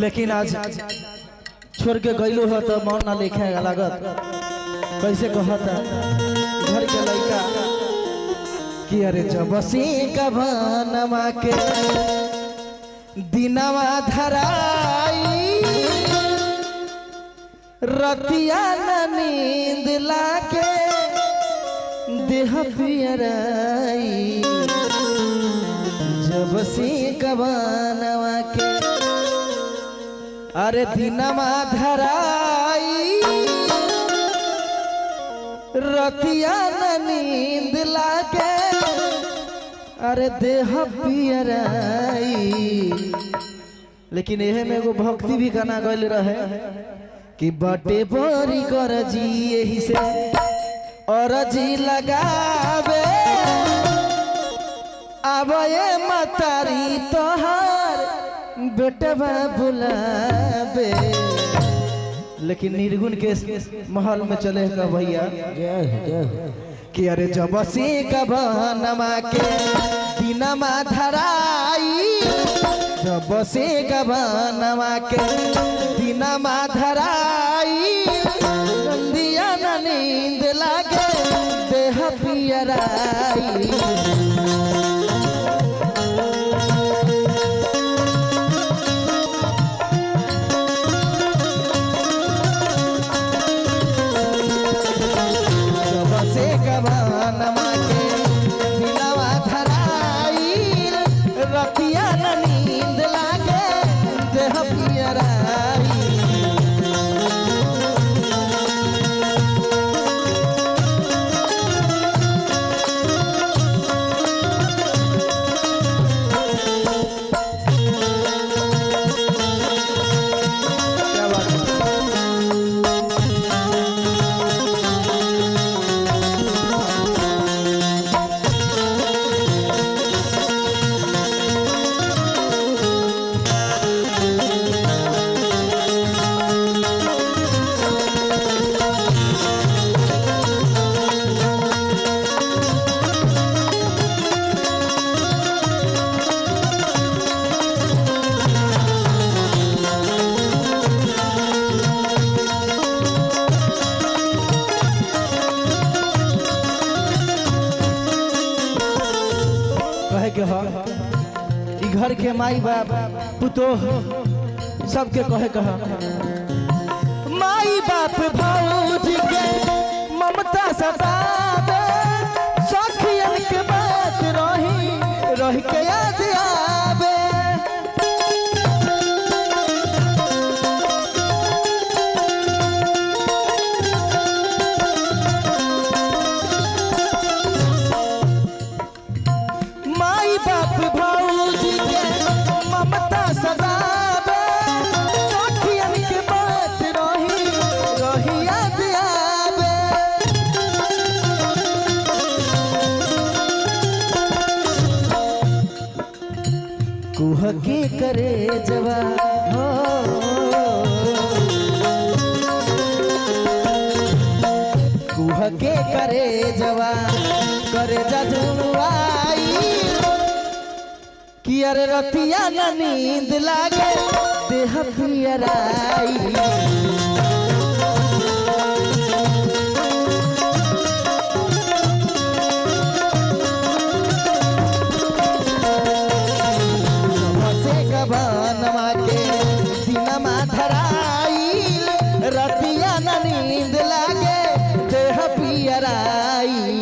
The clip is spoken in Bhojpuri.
लेकिन आज छोड़ के गईलो हो तो मन ना लिखे लागत। कैसे कहता घर के लड़का कि अरे जब से कभनमा के दिनवा धराई रतिया न नींद लाके देह पियराई। जब से कभनमा के अरे दिनमा धराई रतिया न नींद लागे अरे देह पियराई। लेकिन यह में एगो भक्ति भी गाना गल रहे कि बटे बोरी कर जी यही से और जी लगावे अब ये मतारी तोहार बेटवा बुलावे। लेकिन निर्गुण के महल में चले का भैया कि अरे जब से कभनमा के दिनमा धराई जब से कभनमा के दिनमा धराई रंदिया न नींद लागे देह पियराई। रतिया न नींद लागे देह पियराई। क्या बात है? घर के माई बाप पुतो सबके कहे कहा माई बाप भौजी के ममता सतावे सखियन के बात रही के याद आवे। माई बाप भौजी के ममता सदावे सखियन के बात रही याद आवे। कुह के करे जवा हो कुह के करे जवा करे जजुआई कि अरे रतिया न नींद लागे देह पियराई। से कभनमा के दिनमा धराई रतिया न नींद लागे देह पियराई।